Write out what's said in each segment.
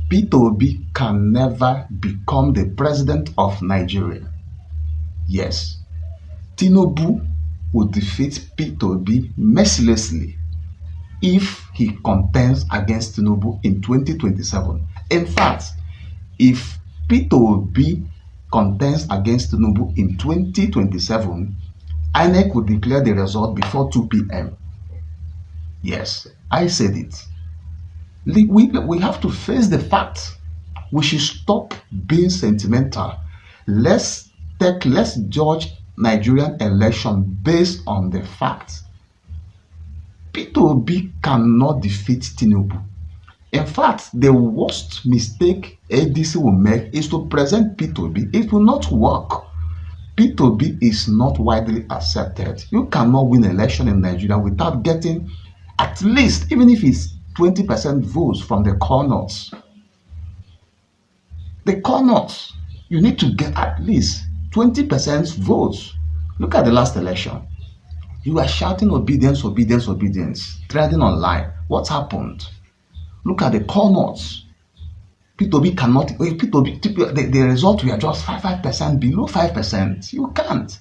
Peter Obi can never become the president of Nigeria. Yes, Tinubu will defeat Peter Obi mercilessly if he contends against Tinubu in 2027. In fact, if Peter Obi contends against Tinubu in 2027, INEC will declare the result before 2 p.m. Yes, I said it. We have to face the fact. We should stop being sentimental. Let's judge Nigerian election based on the facts. Peter Obi cannot defeat Tinubu. In fact, the worst mistake ADC will make is to present Peter Obi. It will not work. Peter Obi is not widely accepted. You cannot win an election in Nigeria without getting at least, even if it's 20% votes from the corners. The corners, you need to get at least 20% votes. Look at the last election. You are shouting obedience, obedience, obedience, trending online. What happened? Look at the corners. Peter Obi cannot, the result we are just 5% below 5%. You can't.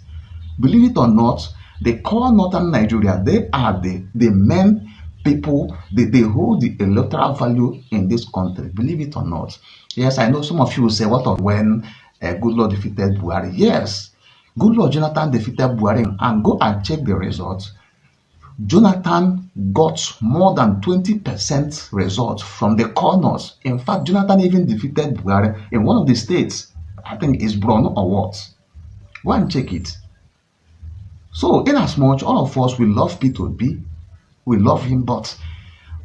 Believe it or not, the core northern Nigeria, they are the main people, they hold the electoral value in this country. Believe it or not. Yes, I know some of you will say, what of when Goodluck defeated Buhari? Yes, Goodluck Jonathan defeated Buhari, and go and check the results. Jonathan got more than 20% results from the corners. In fact, Jonathan even defeated Buhari in one of the states. I think it's Borno or what. Go and check it. So, in as much, all of us, we love Peter Obi. We love him, but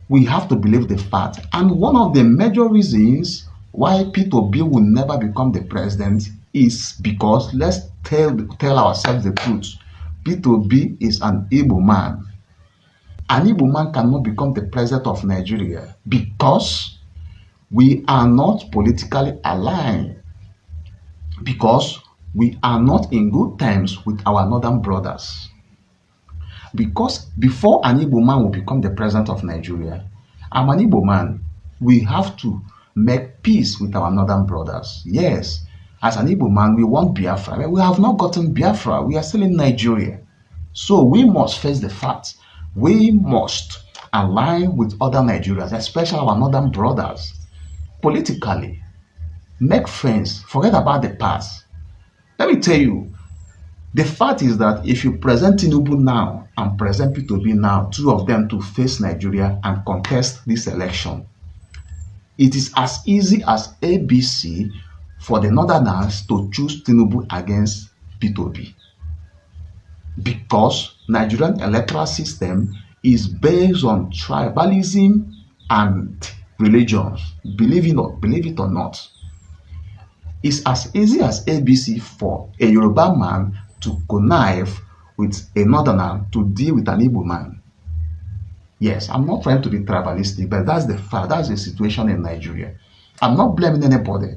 we have to believe the fact. And one of the major reasons why Peter Obi will never become the president is because, let's tell ourselves the truth, Peter Obi is an Igbo man. An Igbo man cannot become the president of Nigeria because we are not politically aligned, because we are not in good terms with our northern brothers. Because before an Igbo man will become the president of Nigeria, I'm an Igbo man, we have to make peace with our northern brothers. Yes, as an Igbo man, we want Biafra. We have not gotten Biafra. We are still in Nigeria. So we must face the fact. We must align with other Nigerians, especially our northern brothers, politically. Make friends. Forget about the past. Let me tell you, the fact is that if you present Tinubu now and present Peter Obi now, two of them to face Nigeria and contest this election, it is as easy as ABC for the northerners to choose Tinubu against Peter Obi. Because Nigerian electoral system is based on tribalism and religions. Believe it or not. It's as easy as ABC for a Yoruba man to connive with a northerner to deal with an Igbo man. Yes, I'm not trying to be tribalistic, but that's the fact. That's the situation in Nigeria. I'm not blaming anybody,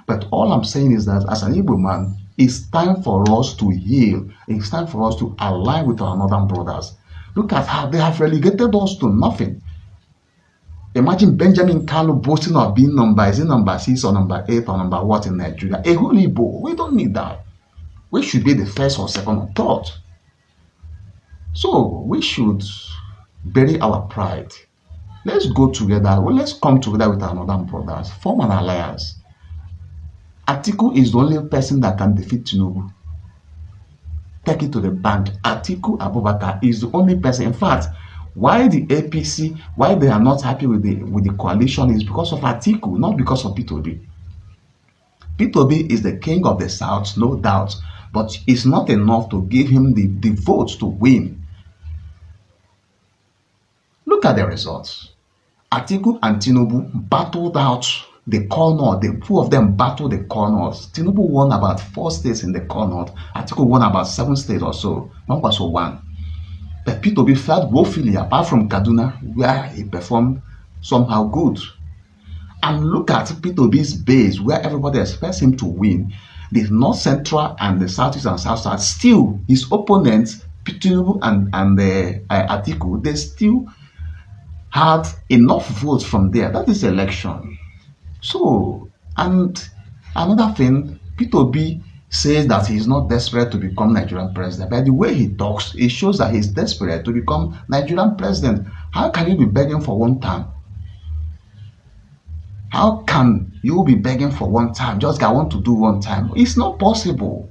but all I'm saying is that as an Igbo man, it's time for us to heal. It's time for us to align with our northern brothers. Look at how they have relegated us to nothing. Imagine Benjamin Kalu boasting of being number 6 or number 8 or number what in Nigeria. A whole Igbo. We don't need that. We should be the first or second or third. So we should bury our pride. Let's go together. Well, let's come together with our northern brothers. Form an alliance. Atiku is the only person that can defeat Tinubu. Take it to the bank. Atiku Abubakar is the only person. In fact, why the APC, why they are not happy with the coalition is because of Atiku, not because of Peter Obi. Peter Obi is the king of the South, no doubt, but it's not enough to give him the votes to win. Look at the results. Atiku and Tinubu battled out the corner. The two of them battled the corners. Tinubu won about 4 states in the corner. Atiku won about 7 states or so. Kwankwaso won. But Peter Obi failed woefully, apart from Kaduna, where he performed somehow good. And look at Peter Obi's base, where everybody expects him to win. The North Central and the Southeast and South South, still his opponents, Tinubu and Atiku, they still had enough votes from there. That is election. So, and another thing, P2B says that he's not desperate to become Nigerian president. By the way he talks, it shows that he's desperate to become Nigerian president. How can you be begging for one time? How can you be begging for one time? Just I want to do one time. It's not possible.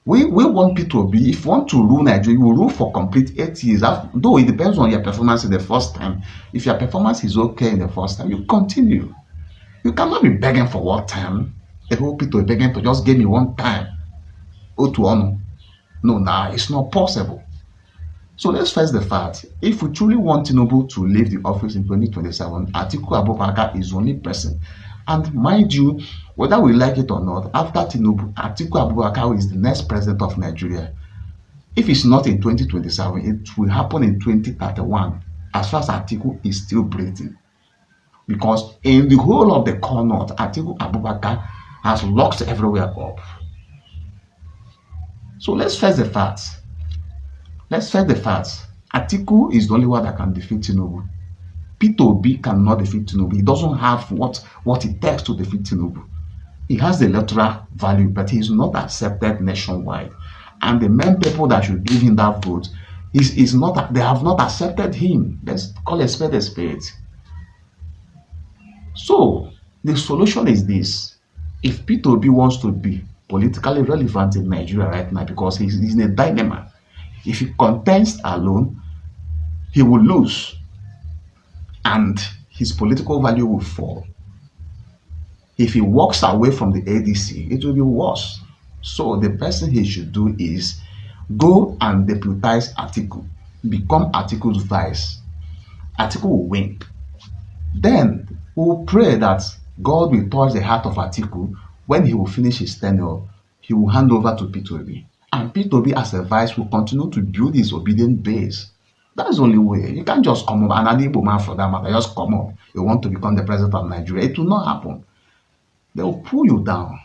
We want P2B. If you want to rule Nigeria, you will rule for complete 8 years. Though it depends on your performance in the first time. If your performance is okay in the first time, you continue. You cannot be begging for one time. A whole people begging to just give me one time. Otu No, nah, it's not possible. So let's face the fact. If we truly want Tinubu to leave the office in 2027, Atiku Abubakar is the only person. And mind you, whether we like it or not, after Tinubu, Atiku Abubakar is the next president of Nigeria. If it's not in 2027, it will happen in 2031, as far as Atiku is still breathing. Because in the whole of the core north, Atiku Abubakar has locked everywhere up. So let's face the facts. Let's face the facts. Atiku is the only one that can defeat Tinubu. P2B cannot defeat Tinubu. He doesn't have what it takes to defeat Tinubu. He has the electoral value, but he is not accepted nationwide. And the main people that should give him that vote is not. They have not accepted him. Let's call a spade a spade. So the solution is this: if P2B wants to be politically relevant in Nigeria right now, because he's in a dilemma, if he contests alone, he will lose and his political value will fall. If he walks away from the ADC, it will be worse. So the best thing he should do is go and deputize Atiku, become Atiku's vice. Atiku will win. Then we'll pray that God will touch the heart of Atiku. When he will finish his tenure, he will hand over to P2B. And P2B as a vice will continue to build his obedient base. That's the only way. You can't just come up, and an Igbo man for that matter, just come up. You want to become the president of Nigeria. It will not happen. They will pull you down.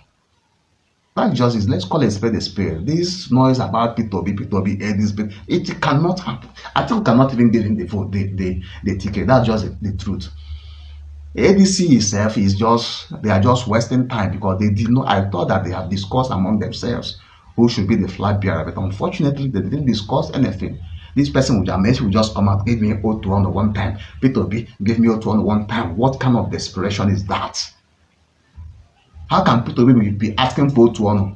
That just is, let's call it a spade a spade. This noise about P2B, this bit, it cannot happen. Atiku cannot even get in the vote, the ticket. That's just the truth. ADC itself is just, they are just wasting time because they did not, I thought that they have discussed among themselves who should be the flag bearer, but unfortunately they didn't discuss anything. This person will just come out, give me O2 one time. P2B, give me O2 one time. What kind of desperation is that? How can P2B be asking for O2?